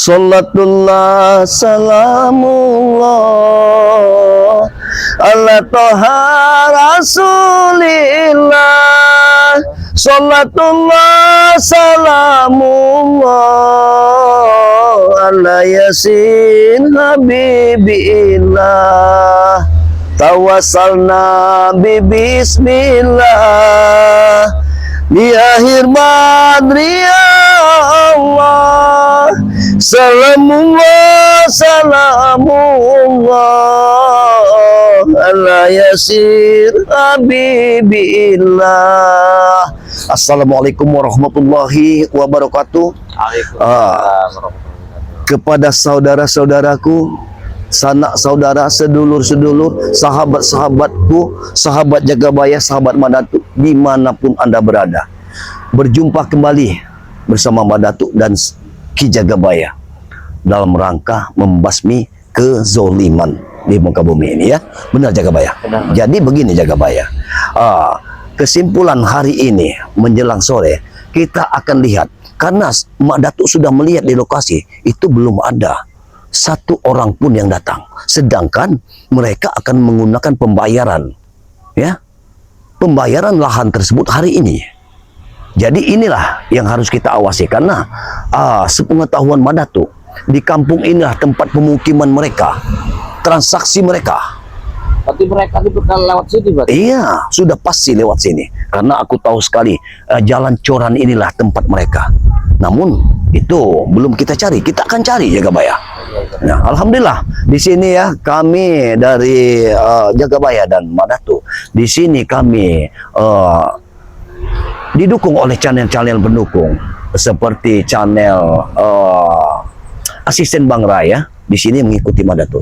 Salatullah salamullah ala toha rasulillah. Salatullah salamullah ala yasin habibillah. Tawassalna bi bismillah di akhir badri Allah. Salamullah salamullah ala yasir habibillah. Assalamualaikum warahmatullahi wabarakatuh. Kepada saudara-saudaraku, sanak saudara, sedulur-sedulur, sahabat-sahabatku, sahabat Jagabaya, sahabat Madatu, dimanapun Anda berada, berjumpa kembali bersama Madatu dan Ki Jagabaya dalam rangka membasmi kezoliman di muka bumi ini, ya. Benar Jagabaya? Benar. Jadi begini Jagabaya, kesimpulan hari ini menjelang sore kita akan lihat, karena Madatu sudah melihat di lokasi itu belum ada satu orang pun yang datang, sedangkan mereka akan menggunakan pembayaran, ya, pembayaran lahan tersebut hari ini. Jadi inilah yang harus kita awasi, karena sepengetahuan Madatu, di kampung inilah tempat pemukiman mereka, transaksi mereka. Berarti mereka dibekal lewat sini, berarti? Iya, sudah pasti lewat sini, karena aku tahu sekali jalan Coran inilah tempat mereka. Namun itu belum kita cari, kita akan cari Jagabaya. Nah, alhamdulillah di sini ya kami dari Jagabaya dan Madatu. Di sini kami didukung oleh channel-channel pendukung seperti channel asisten Bang Raya. Di sini mengikuti Madatu.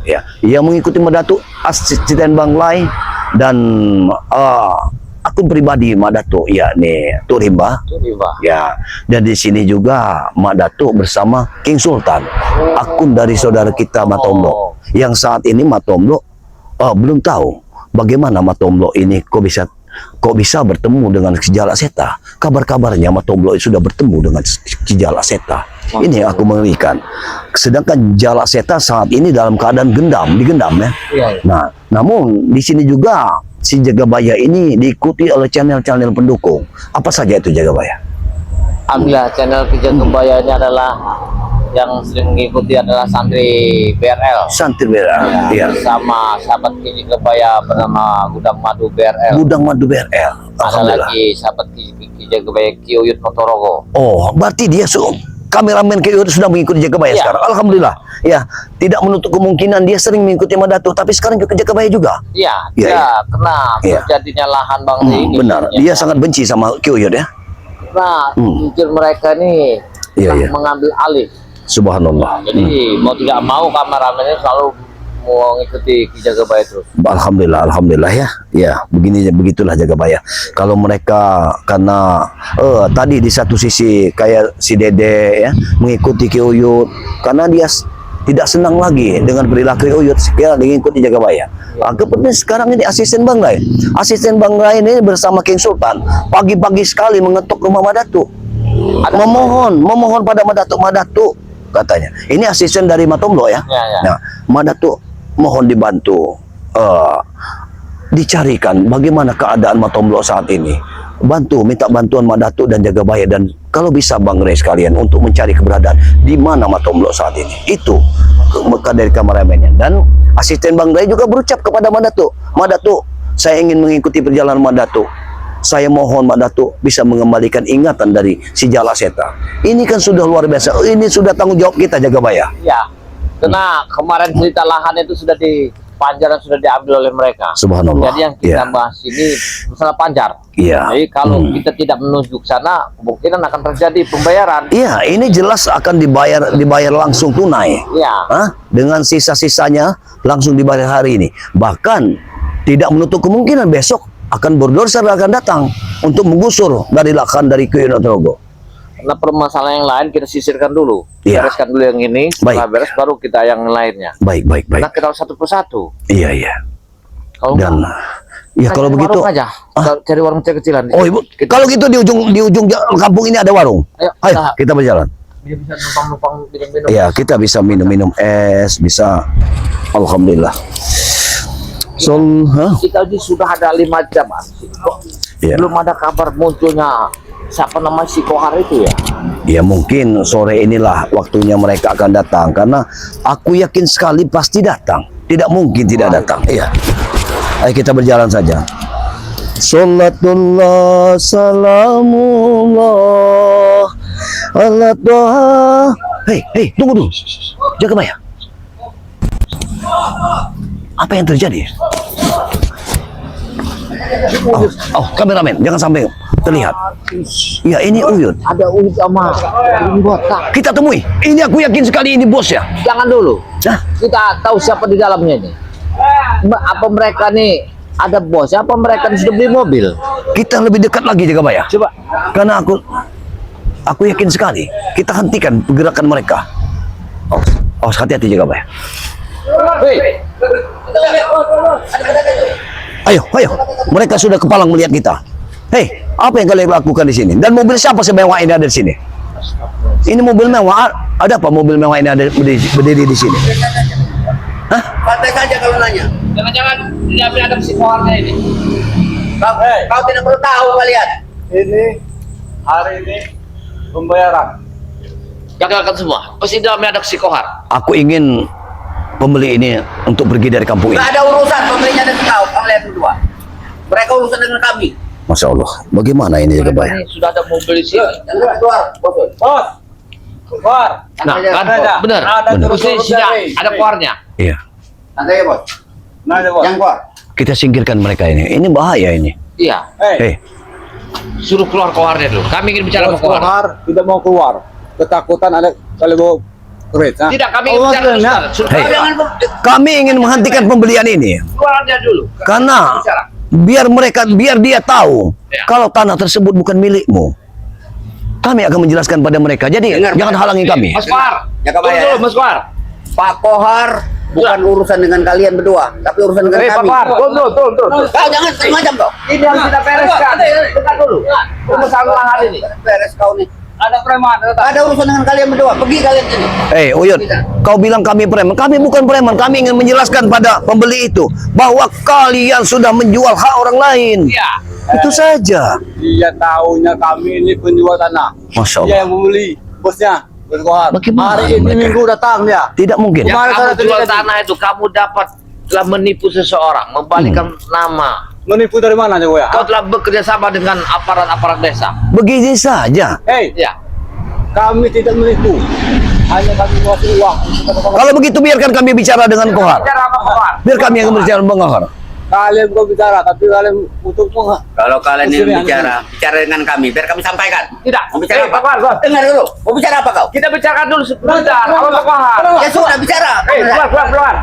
Iya. Yang mengikuti Madatu asisten Bang Rai dan akun pribadi Madatu, yakni Turimba. Ya. Dan di sini juga Madatu bersama King Sultan, akun dari saudara kita Matomlo. Yang saat ini Matomlo belum tahu bagaimana Matomlo ini kok bisa bertemu dengan Ki Jalak Seta. Kabar-kabarnya Matomlo sudah bertemu dengan Ki Jalak Seta. Ini yang aku mengerikan. Sedangkan Jalak Seta saat ini dalam keadaan digendam ya. Nah, namun di sini juga si Jagabaya ini diikuti oleh channel-channel pendukung. Apa saja itu Jagabaya? Alhamdulillah, channel Ki Jagabaya ini adalah yang sering mengikuti adalah santri BRL. Santri BRL, iya. Sama sahabat Ki Jagabaya bernama Gudang Madu BRL. Gudang Madu BRL. Ada lagi sahabat Ki Jagabaya Ki Uyut Motorogo. Oh, berarti dia kameramen Ki Uyut sudah mengikuti Jagabaya sekarang. Alhamdulillah. Ya, tidak menutup kemungkinan dia sering mengikuti Madatu, tapi sekarang juga Jagabaya juga. Iya, karena terjadinya lahan bangsa ini. Benar. Dia sangat benci sama Ki Uyut ya. Nah, jujur mereka ini mengambil alih. Subhanallah. Jadi mau tidak mau kameramennya selalu mau ngikuti Ki Jagabaya terus. Alhamdulillah ya. Ya, begitulah Jagabaya. Kalau mereka karena tadi di satu sisi kayak si Dede ya mengikuti Ki Uyut karena dia tidak senang lagi dengan perilaku Ki Uyut, sekarang dia mengikuti Jagabaya. Kemudian sekarang ini asisten Bang Rai. Asisten Bang Rai ini bersama King Sultan pagi-pagi sekali mengetuk rumah Madatu. Memohon pada Madatu katanya. Ini asisten dari Matomlo ya. Nah, Madatu mohon dibantu dicarikan bagaimana keadaan Matomlo saat ini. Minta bantuan Madatu dan Jagabaya, dan kalau bisa Bang Ray sekalian untuk mencari keberadaan di mana Matomlo saat ini. Itu dari kameramennya. Dan asisten Bang Ray juga berucap kepada Madatu, saya ingin mengikuti perjalanan Madatu. Saya mohon Madatu bisa mengembalikan ingatan dari si Jalak Seta. Ini kan sudah luar biasa. Ini sudah tanggung jawab kita Jagabaya. Iya. Karena kemarin cerita lahan itu sudah Panjar sudah diambil oleh mereka. Subhanallah. Jadi yang kita bahas ini masalah Panjar. Iya. Jadi kalau kita tidak menunjuk sana, kemungkinan akan terjadi pembayaran. Iya, ini jelas akan dibayar langsung tunai. Iya. Dengan sisa-sisanya langsung dibayar hari ini. Bahkan tidak menutup kemungkinan besok akan berdosa akan datang untuk menggusur dari lahan dari Ki Uyut Motorogo. Karena permasalahan yang lain kita sisirkan dulu, bereskan dulu yang ini, setelah beres baru kita yang lainnya. Baik. Karena kita harus satu persatu. Iya. Kalau kalau begitu aja, cari warung kecil-kecilan. Oh ibu, kalau gitu di ujung kampung ini ada warung. Ayo kita berjalan. Dia bisa numpang-numpang minum-minum. Ya, kita bisa minum-minum es, bisa. Alhamdulillah. Kita ini sudah ada 5 jam, Iya. belum ada kabar munculnya siapa nama si Kohar itu ya. Ya mungkin sore inilah waktunya mereka akan datang, karena aku yakin sekali pasti datang. Tidak mungkin tidak datang. Iya. Ayo kita berjalan saja. Salatullah salamullah ala doa. Hei, tunggu dulu. Jaga Maya. Apa yang terjadi? Oh, kameramen, jangan sampai terlihat. Ya, ini Uyut. Ada Uyut sama ini botak. Kita temui. Ini aku yakin sekali ini bos ya. Jangan dulu. Nah, Kita tahu siapa di dalamnya ini. Apa mereka nih ada bos? Apa mereka sudah beli mobil? kita lebih dekat lagi Jaga Maya. Coba. Karena aku yakin sekali kita hentikan pergerakan mereka. Oh, hati-hati Jaga Maya. Hei. Ayo. Mereka sudah kepalang melihat kita. Hei, apa yang kalian lakukan di sini? Dan mobil siapa semewah ini ada di sini? Ini mobil mewah. Ada apa mobil mewah ini ada berdiri di sini? Hah? Santai saja kalau nanya. Jangan-jangan diambil ada si Koharnya ini. Kau tidak perlu tahu kalian. Ini hari ini pembayaran. Gagalkan semua. Pasti dalamnya ada si Kohar. Aku ingin pembeli ini untuk pergi dari kampung ini. Tidak ada urusan pembelinya dan kau kalian berdua. Mereka urusan dengan kami. Masya Allah, bagaimana ini Jaga Maya? Ini sudah ada mobil di sini. Jangan keluar, bos. Bos, keluar. Nah, kan Ada. benar. Ada Mesti turun sudah dari. ada Koharnya. Iya, Santai ya, bos. Nah, ada bos. Yang keluar. kita singkirkan mereka ini. Ini bahaya ini. Iya. Hei, Suruh keluar Koharnya dulu. Kami ingin bicara sama Bos Kohar. keluar, tidak mau keluar. Ketakutan ada kalau mau kerit. Tidak, kami ingin bicara dulu. Sebentar. Suruh Hei. keluar. kami ingin menghentikan pembelian ini. Keluar aja dulu. Karena Bicara. biar dia tahu Ya. kalau tanah tersebut bukan milikmu. Kami akan menjelaskan pada mereka. Jadi Dengar, jangan halangi kami. Mas Kohar. Jaga Tunggu Maya. dulu, Mas Kohar. Pak Kohar bukan urusan dengan kalian berdua, tapi urusan dengan Hei, Pak kami. Kohar. Tunggu. Kau jangan macam kau. Ini harus kita bereskan. Bentar dulu. Masalah lahan ini. Beres kau nih. Ada preman. Ada urusan dengan kalian berdua. Pergi kalian sini. Uyut, kau bilang kami preman. Kami bukan preman. Kami ingin menjelaskan pada pembeli itu bahwa kalian sudah menjual hak orang lain. Iya. Itu saja. Dia tahunya kami ini penjual tanah. Masya Dia Allah. yang membeli, bosnya. Bos Kohar. Bagaimana Hari ini mereka? minggu datang dia. Tidak mungkin. Yang Kemarin kamu saya jual terjadi. tanah itu, kamu telah menipu seseorang, membalikan nama. Menipu dari mana Jago ya? Kau telah bekerja sama dengan aparat-aparat desa. Begini saja. Hei, Ya. kami tidak menipu. Hanya kami ngasih uang. Kalau begitu biarkan kami bicara dengan Kohar. Bicara apa Kohar? Biar kami yang berbicara dengan Kohar. Kalian bukan bicara, tapi kalian untuk Kalau kalian Sini, ingin bicara dengan kami, biar kami sampaikan. Tidak. Mau bicara Eh, apa? Pak Kohar. Dengar dulu. Mau bicara apa kau? Kita bicarakan dulu sebentar. Apa Pak Kohar? Ya sudah bicara. Keluar.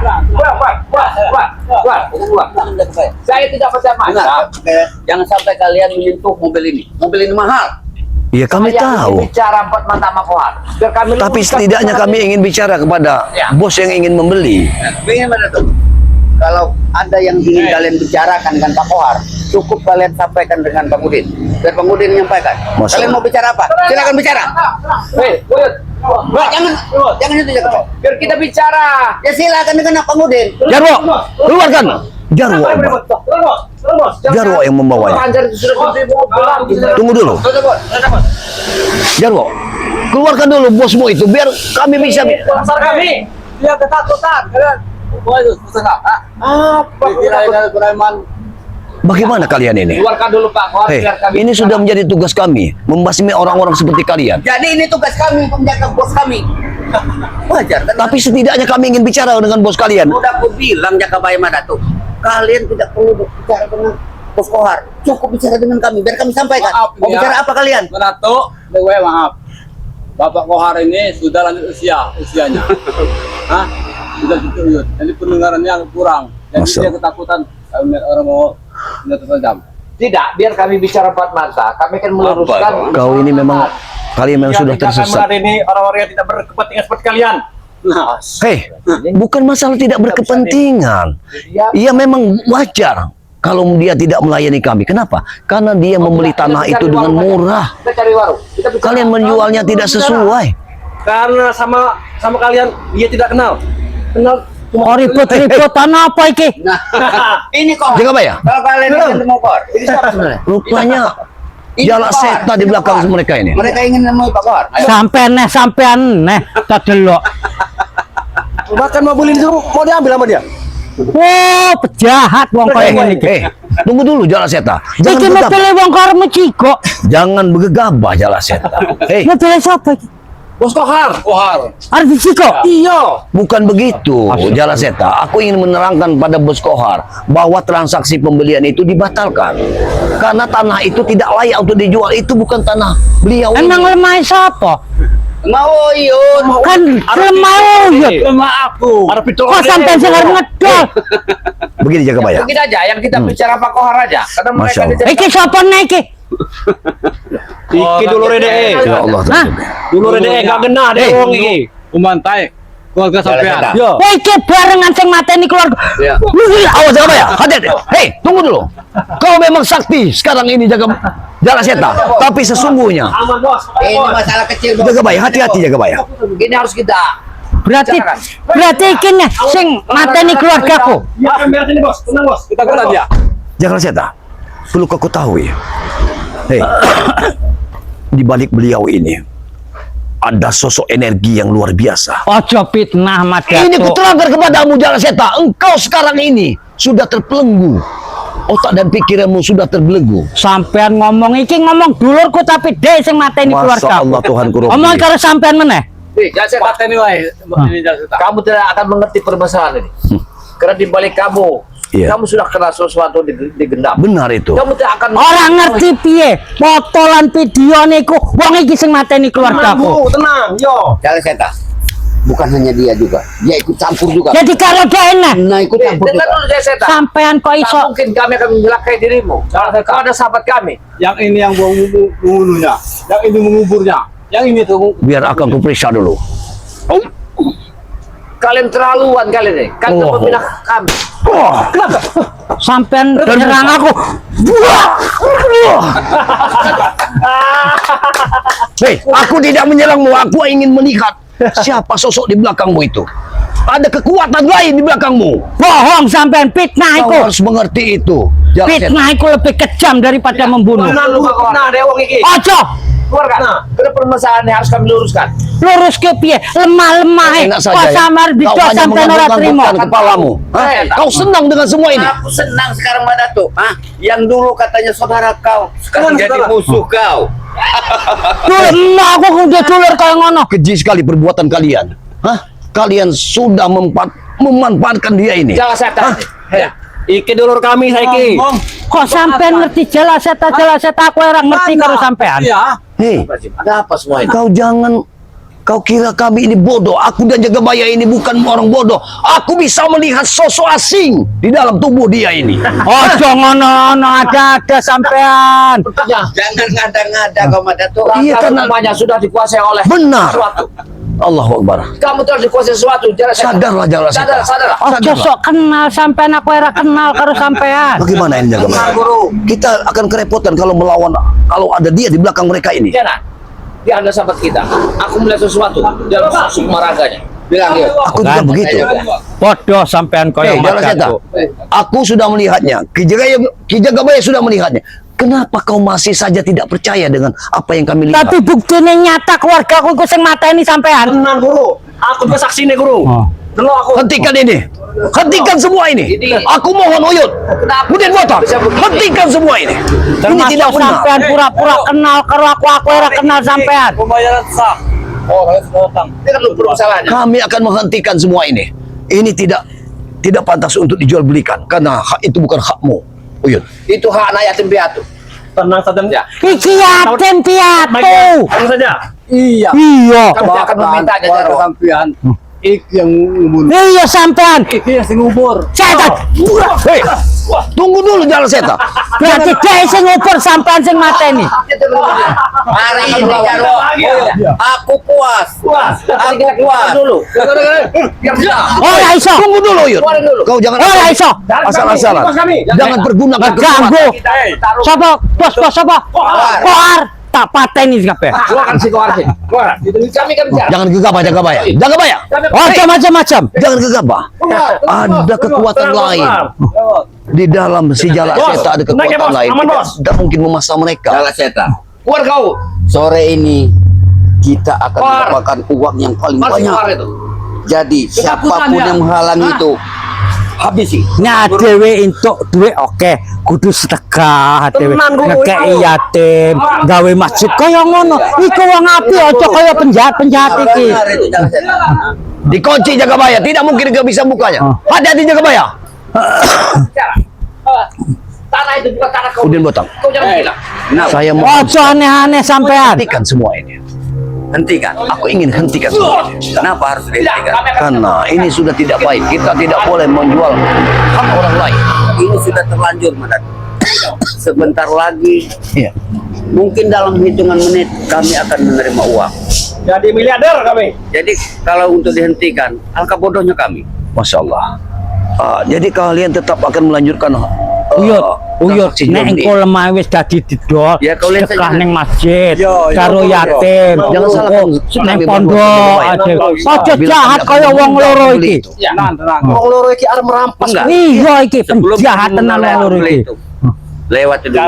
Saya tidak macam-macam. Dengar, jangan sampai kalian menyentuh mobil ini. Mobil ini mahal. Ya kami Saya tahu. ingin bicara empat mata sama Kohar. Biar kami Tapi luruskan setidaknya bicara kami ini. ingin bicara kepada Ya. bos yang ingin membeli. Bagaimana tuh? Kalau ada yang ingin kalian bicarakan dengan Pak Kohar, cukup kalian sampaikan dengan Pak Udin. Biar Pak Udin menyampaikan. Masya Kalian mau bicara apa? Silakan bicara. Hei, Uyut. Mbak, jangan itu jaga. Biar kita bicara. Ya silakan dengan Pak Udin. Jarwo, keluarkan. Jarwo, apa? Jarwo yang membawanya. Panjar itu sudah gede mobil. Tunggu dulu. Jarwo, keluarkan dulu bosmu itu biar kami bisa. Pasar kami. dia ketakutan. Kalian, wah itu pesan Apa? Kira kalian preman. Bagaimana kalian ini? Keluarkan dulu Pak Kohar. Hei, Biar kami ini sudah bicara. menjadi tugas kami membasmi orang-orang seperti kalian. Jadi ini tugas kami untuk menjaga bos kami. Wajar kan? Tapi setidaknya kami ingin bicara dengan bos kalian. Udah aku bilang Jaka Bayi Madatu, kalian tidak perlu bicara dengan Bos Kohar. Cukup bicara dengan kami, biar kami sampaikan. Maaf, Mau ya. bicara apa kalian? Menatu, dewe maaf. Bapak Kohar ini sudah lanjut usianya. Hah? Sudah gitu, jadi pendengarannya kurang. Jadi Masya dia Allah. ketakutan kalau melihat orang mau senjata tajam. Tidak, biar kami bicara empat mata. Kami akan meluruskan. Kau ini memang kalian memang sudah Tidak akan tersesat. meladeni orang-orang yang tidak berkepentingan seperti kalian. Nah, Hei, bukan masalah tidak berkepentingan. Iya memang wajar kalau dia tidak melayani kami. Kenapa? Karena dia membeli tanah itu dengan murah. Kita cari warung. Kita bicara. Kalian menjualnya tidak sesuai. Karena sama kalian dia tidak kenal. Kenal Oh ribut-ributan apa iki? Nah, ini kok. Jagabaya. Kalau kalian ketemu Kohar, ini siapa sebenarnya? Rupanya Ini Jala Kohar. Seta di belakang mereka ini. Mereka ingin nemui Pak Kohar. Ayo. Sampean tak delok. bahkan mobil ini mau diambil sama dia. Oh, pejahat wong koyo ngene iki. Tunggu dulu Jala Seta. Iki Jangan mobil begabah. wong karo meciko. Jangan begabah Jala Seta. Hei, Mobil sapa iki? Bos Kohar. Arep diciko. Iya. bukan begitu Jala Seta. Aku ingin menerangkan pada Bos Kohar bahwa transaksi pembelian itu dibatalkan. Karena tanah itu tidak layak untuk dijual. Itu bukan tanah beliau. Emang lemah sapa? Mau Yun. Kan lemah uyut. Lemah aku. Ada pitul. Kok sampean sing arep ngedol? Begini Jagabaya. Begini aja, yang kita bicara Pak Kohar aja. Karena mereka Masya Allah. bicara Iki sapa nek iki? Iki dulu rede. Ya Allah. Hah? Dulu rede enggak genah deh wong iki. Umantai keluarga sampean. Yo. Kowe iki barengan sing mateni keluarga. Ya. Awas Jagabaya. Hati-hati. Hei, tunggu dulu. Kau memang sakti sekarang ini Jala Seta. Tapi sesungguhnya Aman bos. Ini masalah kecil. Bos. Jagabaya, hati-hati Jagabaya. Ini harus kita Berarti iki nih sing mateni keluargaku. Ya biar sini bos. Tenang bos. Kita kena dia. Jala Seta. Perlu kau ketahui. Hei, di balik beliau ini ada sosok energi yang luar biasa. Ojo fitnah Mat Ini Datuk. kuterangkan kepadamu Jala Seta. Engkau sekarang ini sudah terpelenggu. Otak dan pikiranmu sudah terbelenggu. Sampean ngomong iki ngomong dulurku tapi de sing mateni Masya keluargaku. Allah Tuhanku Rabbi. Ngomong karo sampean meneh. Jangan saya Pateni wae. Ini Jalseta. kamu tidak akan mengerti permasalahan ini. Karena di balik kamu, Iya. kamu sudah kena sesuatu digendam. Benar itu. Kamu tidak akan Orang ngerti piye? Potolan video niku wong iki sing mateni keluargaku. Tenang, yo. Jangan Seta. Bukan hanya dia juga, dia ikut campur juga. Jadi kalau enak Nah, ikut campur Dengar juga. dulu Jangan Seta. sampean kok Tak iso mungkin kami akan mencelakai dirimu. Kau ada sahabat kami. Yang ini yang mengulunya, yang ini menguburnya, yang ini tuh. Biar akan kuperiksa dulu. Kalian terlaluan kalian ini. Kalian Oh. membina kami. sampean nyerang aku. Hei, aku tidak menyerangmu. Aku ingin melihat siapa sosok di belakangmu itu. Ada kekuatan lain di belakangmu. Bohong sampean fitnah Kau iku. harus mengerti itu. Jala Seta. Fitnah iku lebih kejam daripada membunuh. Nah, deh wong iki. Ojo Keluarga. Karena permasalahan ini harus kami luruskan. lurus ke piye? Lemah-lemah. Enak Kok saja ya. samar Kau bicara hanya sampean ora trimo. mengangguk-anggukkan kepalamu. Hah? Kau senang dengan semua ini. Aku senang sekarang Mbak Datuk. Yang dulu katanya saudara kau, sekarang Saudara. jadi musuh kau. Dulu aku udah dulur kaya ngono. Keji sekali perbuatan kalian. Hah? Kalian sudah memanfaatkan dia ini. Jangan saya tahu. Ya. Iki dulur kami saiki. Kok sampean ngerti jelas aku ora ngerti karo sampean. Iya. Hei, Ada apa semua ini? kau kira kami ini bodoh. Aku dan Jagabaya ini bukan orang bodoh. Aku bisa melihat sosok asing di dalam tubuh dia ini. Ojo ngono-ngono ada sampean. Jangan ngada-ngada kau Mbak Datuk. Iya, karena- rumahnya sudah dikuasai oleh Benar. sesuatu. Allahu Akbar. Kamu telah dikuasai sesuatu. Jangan Sadarlah, Jala Seta. Sadarlah. Ojo sok kenal sampean aku ora kenal karo sampean. Bagaimana ini Jagabaya? Guru. Kita akan kerepotan kalau melawan, kalau ada dia di belakang mereka ini. Jangan. Dia adalah sahabat kita. Aku melihat sesuatu dalam sukma raganya. Bilang dia. Aku juga begitu. Bodoh sampean koyo Hei, Jala Seta. Aku sudah melihatnya. Ki Jagabaya sudah melihatnya. Kenapa kau masih saja tidak percaya dengan apa yang kami lihat? Tapi buktinya nyata keluarga aku iku sing mateni sampean. Tenang guru. Aku juga saksi nih guru. Oh. Dulu aku. Hentikan ini. Hentikan semua ini. Ini- Aku mohon Uyut. Kenapa Budin Motor. bisa begini? Hentikan semua ini. Ini Termasuk tidak benar. sampean pura-pura kenal karo aku ora kenal sampean. Pembayaran sah. Oh, harus utang. Ini kan lu permasalahannya. Kami akan menghentikan semua ini. Ini tidak pantas untuk dijual belikan karena hak itu bukan hakmu, Uyut. Itu hak anak yatim piatu. Tenang saja. Ya. Iki yatim piatu. Tenang saja. Iya. Iya. Kamu akan meminta aja Keluarga Jarwo. sampean. Iki yang membunuh. Iya sampean. Iki yang ngubur. Setan. Hei, tunggu dulu Jala Seta. Berarti dia sing ngubur sampean sing mateni. Hari ini Jarwo. Aku puas. Aku puas. Dulu. Ora iso. Tunggu dulu Uyut. Keluarin dulu. Kau jangan Ora iso. asal-asalan. Jangan pergunakan Ganggu. kekuatan. Sapa? Bos sapa? Kohar. Kohar. tak pateni kabeh. Keluarkan si Kohar sih. Keluar. Itu kami kan bicara. Jangan gegabah Jagabaya. Jagabaya. Ojo macam-macam. Jangan gegabah. Ada kekuatan lain. Di dalam si Jala Seta ada kekuatan lain. Kita tidak mungkin memasang mereka. Jala Seta. Keluar kau. Sore ini kita akan Kohar. mendapatkan uang yang paling Mas banyak. Kohar itu. Jadi siapapun ya. yang menghalangi itu habisi. Nah, dhewe entuk duit oke, kudu sedekah dhewe. Ngekeki yatim, gawe masjid kaya ngono. Iku wong apik aja kaya penjahat-penjahat iki. Benar itu Jala Seta. Dikunci Jagabaya. Tidak mungkin dia bisa bukanya. Hati-hati Jagabaya. Bicara. Tanah itu bukan tanah kau. Udin Botang. Kau jangan gila. Nah, Saya mau Ojo aneh-aneh sampean. hentikan semua ini. hentikan. Aku ingin hentikan semua ini. Kenapa harus dihentikan? Karena ini sudah tidak baik. Kita tidak boleh menjual hak orang lain. Ini sudah terlanjur, Madat. Sebentar lagi, Iya. mungkin dalam hitungan menit kami akan menerima uang. Jadi miliarder kami. Jadi kalau untuk dihentikan, alangkah bodohnya kami. Masya Allah. Jadi kalian tetap akan melanjutkan Uyut, nek engko lemah wis dadi didol, Ya, kau lihat sedekah saja. ning masjid, Yo, karo yo, yatim, Jangan salahkan ning kami pondok berbuat ade. baik. Ojo Bila jahat kami kaya akan wong loro membeli iki. itu. Ya. Tenang, tenang. Wong loro iki arep merampas. Enggak. Iya iki Sebelum penjahat tenan wong loro membeli iki. itu, lewat dulu.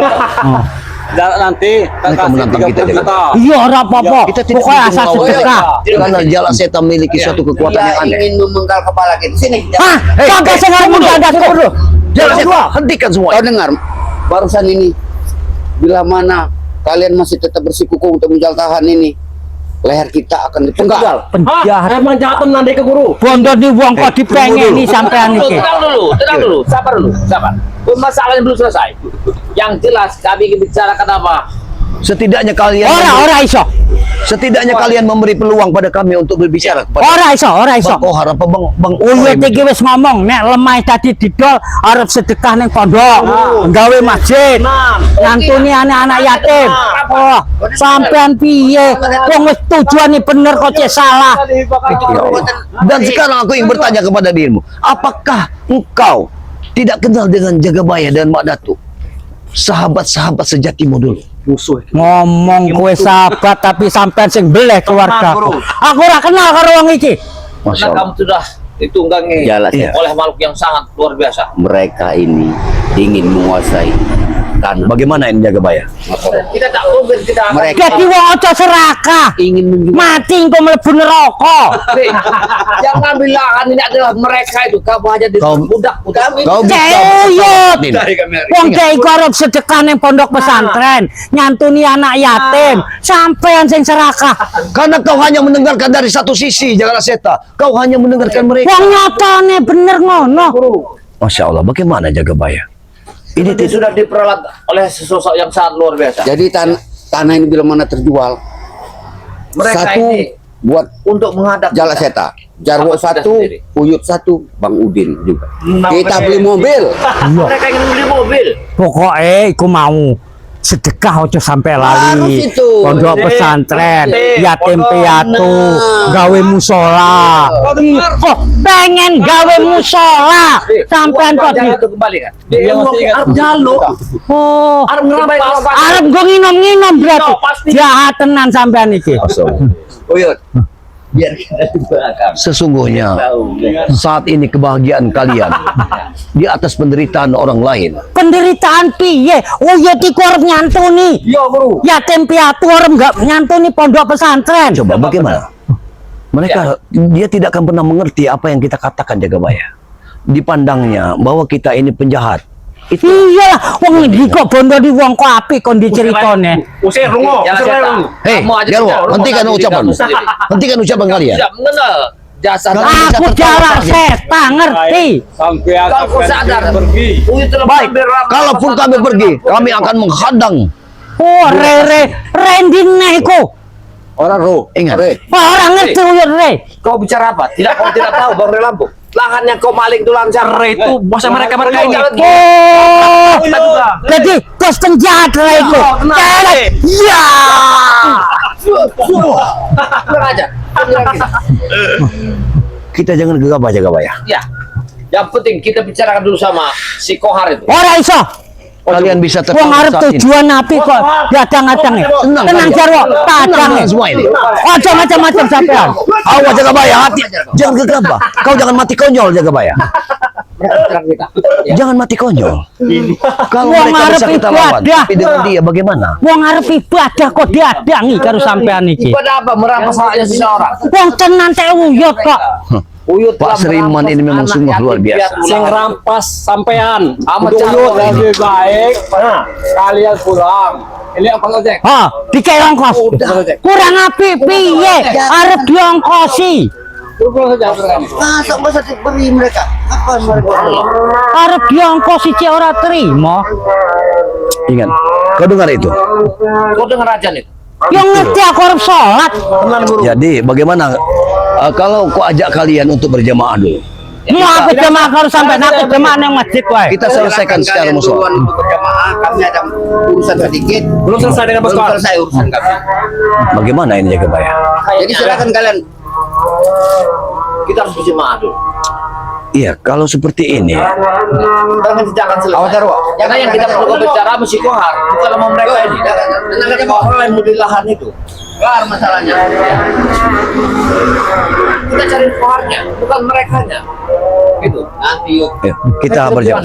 Nanti Mereka menantang kita, 30 juta. Iya ora apa-apa. Kita tidak Pokoknya mungkin asal melawan. sedekah. Karena Jala Seta memiliki suatu kekuatan Dia yang aneh. ingin memenggal kepala kita. Sini. Hah, kagak sengaja mundadasku. Jala Seta, hentikan semua. Kau dengar barusan ini, bila mana kalian masih tetap bersikukuh untuk menjual tahan ini, leher kita akan dipenggal. Penjahat. Emang jahat tenan dek keguru. Bondo di wong kok dipengeni sampean iki. Tenang dulu, sabar dulu, sabar. Masalahnya belum selesai. Yang jelas kami ingin bicarakan apa? Setidaknya kalian Ora iso. setidaknya kalian memberi peluang pada kami untuk berbicara kepada Ora iso. Bang Kohar apa Bang Uyut Oim. iki wis ngomong nek lemah tadi didol arep sedekah ning pondok, gawe masjid, nyantuni anak-anak yatim. Oh, sampean piye? Wong wis tujuane bener kok cek salah. Ya Allah. Dan sekarang aku ingin bertanya kepada dirimu, apakah engkau tidak kenal dengan Jagabaya dan Mak Datuk? Sahabat-sahabat sejatimu dulu. Ngomong kowe sahabat tapi sampean sing beleh keluarga. Aku ora kenal karo wong iki. Masya Karena kamu Allah. sudah ditunggangi Jalan. oleh makhluk yang sangat luar biasa. Mereka ini ingin menguasai tanah. Bagaimana ini Jagabaya? Kita tak mungkin kita akan Mereka Dadi wong aja serakah. ingin menjual. Mati engko mlebu neraka. yang ngambil lahan ini adalah mereka itu. Kamu hanya di Kau- budak-budak ini. Kau bisa Ceyut. Din. Wong cek iku arep sedekah ning pondok pesantren, nyantuni anak yatim, sampean sing serakah. Karena kau hanya mendengarkan dari satu sisi Jala Seta. Kau hanya mendengarkan mereka. Wong nyatane bener ngono. Masya Allah, bagaimana Jagabaya? Ini sudah diperalat oleh sesosok yang sangat luar biasa. Jadi tanah ini bila mana terjual, Mereka satu ini buat untuk menghadap Jala Seta, Jarwo Apa sudah satu, sendiri? Uyut satu, Bang Udin juga. Nah, Kita oke. beli mobil. Mereka ingin beli mobil. Pokoknya iku mau sedekah aja sampai Harus lali. itu. Pondok pesantren, yatim piatu, Nah. gawe musola. Oh, pengen gawe musola. Sampean kok di. jangan itu kembali kan? Dia Dia mau masih ingat. arep jaluk, Oh, arep ngerampas. arep go nginom-nginom berarti. Yo, pasti. Jahat tenan sampean iki. Uyut. Biar kita di belakang. Sesungguhnya Tahu. saat ini kebahagiaan kalian di atas penderitaan orang lain. Penderitaan piye? Oh, ya iku arep nyantuni. Yo, Bro. Yatim piatu arep enggak nyantuni pondok pesantren. Coba bagaimana? Mereka dia tidak akan pernah mengerti apa yang kita katakan Jagabaya. Dipandangnya bahwa kita ini penjahat. Itu Iyalah, wong iki kok bondo di wong kok apik kon diceritone. Usir rungo. Jangan Usir cerita. rungo. Hei, Kamu aja Jarwo, tidak, hentikan rumah ucapanmu. sendiri, kamu sendiri. Hentikan ucapan kalian. Tidak mengenal jasa Kalian dan bisa Aku tertawa jarak saja. seta ngerti. Sampai Kau sadar pergi. Uyut telah Baik, mengambil rampas kalaupun kami pergi, kami akan menghadang. Oh, rendine iku. Orang roh. Ingat. Ora ngerti uyut re. Kau bicara apa? Kau tidak tahu Bang Lampung. Lahan yang kau maling itu lancar itu bosnya mereka ini. Oh, jadi kos penjahat re iku. Celek. Ya. Kurang aja. Kita jangan gegabah Jagabaya. Ya. Yang penting kita bicarakan dulu sama si Kohar itu. Ora iso. kalian bisa Wong tertawa arep saat ini. tujuan api kok diadang-adang. Tenang Jarwo, tak adang. semua ini. Ojo macam-macam sampean. Awas Jagabaya, hati. Jangan gegabah. Kau jangan mati konyol Jagabaya. Jangan mati konyol. Kalau Wong mereka arep bisa kita lawan, ibadah. tapi dengan dia bagaimana? Wong arep ibadah kok diadangi karo sampean iki. Ibadah apa? Merampas haknya seseorang. Wong tenan teh uyut kok. Uyut Pak Seriman ini memang sungguh luar biasa. Sing rampas sampean. Amat Untuk cara uyut. Lebih baik kalian pulang. Ini apa ojek? Ha, dikei ongkos. Kurang api piye? Arep diongkosi. Pulang saja. Masa diberi mereka? Apa mereka? Arep diongkosi cek ora terima. Ingat, kau dengar itu? Kau dengar aja nih. Yang ngerti aku arep sholat. Jadi bagaimana kalau kau ajak kalian untuk berjamaah dulu? Mau aku jemaah karo sampean aku jemaah nang masjid wae. Kita selesaikan secara Kalian musuh. duluan untuk berjamaah, kami ada urusan sedikit. Belum selesai dengan Bos Belum Kohar. selesai urusan kami. Bagaimana ini Jagabaya? Jadi silakan kalian. Kita harus berjemaah dulu. Iya, kalau seperti ini, Karena tidak akan selesai. Karena yang kita perlu bicara mesti Kohar, bukan sama mereka ini. Tenang aja bawa orang yang mau di lahan itu. Kelar masalahnya. Kita cari Koharnya, bukan merekanya. Gitu. Nanti yuk. kita berjamaah.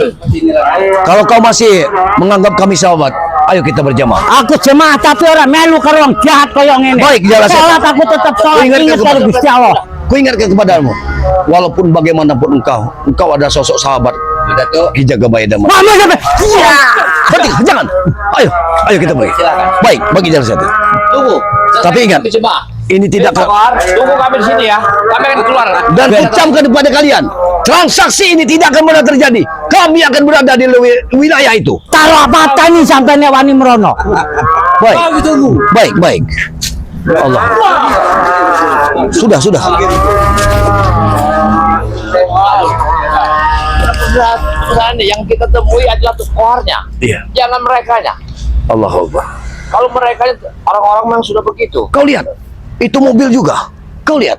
Kalau kau masih menganggap kami sahabat, ayo kita berjamaah. Aku jemaah tapi ora melu karo wong jahat koyo ngene. Baik, jelas. Salat aku tetap salat ingat karo Gusti Allah. Ku ingatkan kepadamu, walaupun bagaimanapun engkau ada sosok sahabat Ki Jagabaya dan Mas. Mama sampe. Iya. Berhenti, jangan. Ayo kita pergi. Baik, bagi jalan satu. Tunggu. Tapi ingat, berjemaah. ini tidak Kohar, tunggu kami di sini ya. Kami akan keluar. dan ucapkan kepada kalian, transaksi ini tidak akan pernah terjadi. Kami akan berada di wilayah itu. Karo apa tani sampean wani merono. Baik, baik. Allah. Sudah. Sebenarnya yang kita temui adalah tuh Koharnya, Iya. jangan merekanya. Allah Akbar. Kalau mereka orang-orang memang sudah begitu. Kau lihat, itu mobil juga. Kau lihat.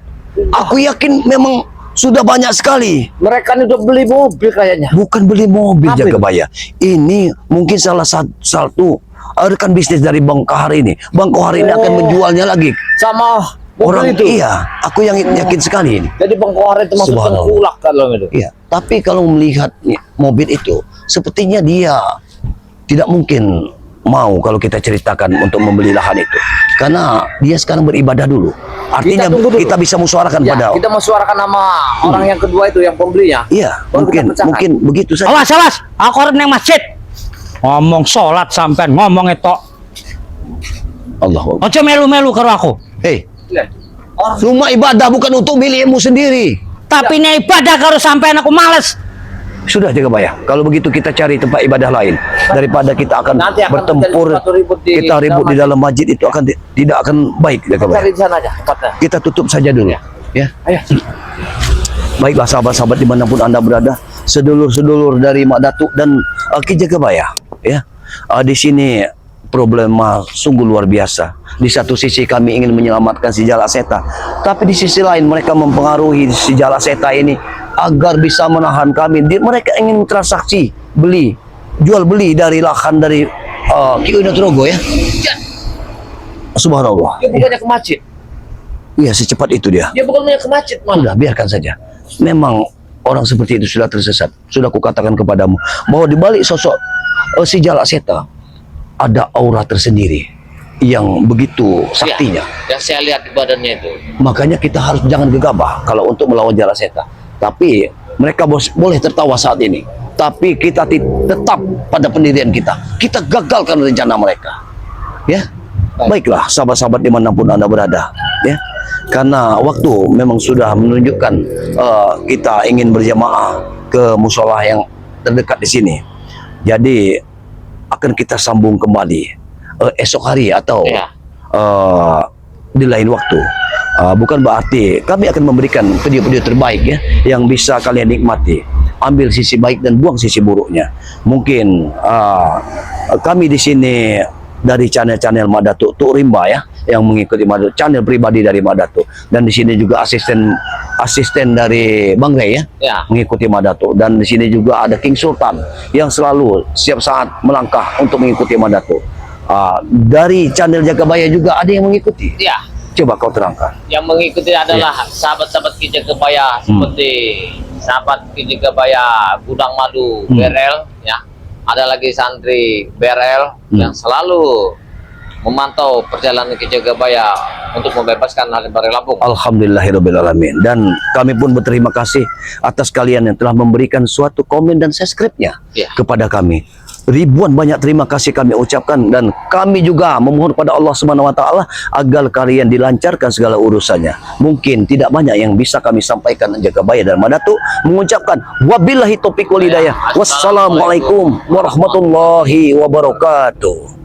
Aku yakin memang sudah banyak sekali. Mereka ini udah beli mobil kayaknya. Bukan beli mobil Apa Jagabaya. Ini mungkin salah satu rekan bisnis dari Bang Kohar ini. Bang Kohar ini akan menjualnya lagi. Sama mobil Orang itu. iya, aku yang yakin sekali ini. Jadi Bang Kohar itu masuk Subhanallah. tengkulak kalau itu. Iya, tapi kalau melihat mobil itu, sepertinya dia tidak mungkin mau kalau kita ceritakan untuk membeli lahan itu. Karena dia sekarang beribadah dulu. Artinya Kita tunggu dulu. kita bisa musyawarahkan Ya, pada. kita mau suarakan nama orang yang kedua itu yang pembelinya. Iya, Baru kita pecahkan. mungkin begitu saja. Awas. Aku arep nang masjid. Ngomong sholat sampean ngomong etok. Allah. Ojo melu-melu karo aku. Hei, rumah ibadah bukan untuk milikmu sendiri. Tapi nek ibadah karo sampean aku males. Sudah Jagabaya. Kalau begitu kita cari tempat ibadah lain daripada kita akan Nanti akan bertempur. terjadi suatu ribut di Kita ribut di dalam masjid itu akan tidak akan baik Jagabaya. Cari di sana aja tempatnya. Kita tutup saja dulu ya. Ayo. Baiklah sahabat-sahabat dimanapun anda berada, sedulur-sedulur dari Mak Datuk dan Ki Jagabaya ya. Di sini problema sungguh luar biasa. Di satu sisi kami ingin menyelamatkan si Jala Seta, tapi di sisi lain mereka mempengaruhi si Jala Seta ini agar bisa menahan kami. Mereka ingin transaksi jual beli dari lahan dari Ki Unotrogo ya. Subhanallah. Dia bukannya ke masjid. Iya, secepat itu dia. Dia bukannya ke masjid malah. Sudah, biarkan saja. Memang orang seperti itu sudah tersesat. Sudah kukatakan kepadamu bahwa di balik sosok si Jala Seta ada aura tersendiri yang begitu saktinya. Yang saya lihat di badannya itu. Makanya kita harus jangan gegabah kalau untuk melawan Jala Seta. Tapi mereka boleh tertawa saat ini. Tapi kita tetap pada pendirian kita. Kita gagalkan rencana mereka. Ya, baiklah sahabat-sahabat dimanapun anda berada. Ya, karena waktu memang sudah menunjukkan kita ingin berjamaah ke musola yang terdekat di sini. Jadi akan kita sambung kembali esok hari atau Iya. di lain waktu. Bukan berarti kami akan memberikan video-video terbaik ya yang bisa kalian nikmati. Ambil sisi baik dan buang sisi buruknya. Mungkin kami di sini dari channel-channel Madatuk Tuk Rimba ya, yang mengikuti Madatuk, channel pribadi dari Madatuk, dan di sini juga asisten dari Bang Rey ya, Ya. mengikuti Madatuk, dan di sini juga ada King Sultan yang selalu siap saat melangkah untuk mengikuti Madatuk. Dari channel Jagabaya juga ada yang mengikuti. Ya, Coba kau terangkan. yang mengikuti adalah sahabat-sahabat Ki Jagabaya seperti sahabat Ki Jagabaya Gudang Madu BRL ya. Ada lagi santri BRL yang selalu memantau perjalanan Ki Jagabaya untuk membebaskan Raden Bari Lampung. Alhamdulillahirrabbilalamin. Dan kami pun berterima kasih atas kalian yang telah memberikan suatu komen dan subscribe-nya Ya. kepada kami. Ribuan banyak terima kasih kami ucapkan, dan kami juga memohon pada Allah Subhanahu wa taala agar kalian dilancarkan segala urusannya. Mungkin tidak banyak yang bisa kami sampaikan. Jagabaya dan Madatuk mengucapkan wabillahi taufiq wal hidayah. Wassalamualaikum warahmatullahi wabarakatuh.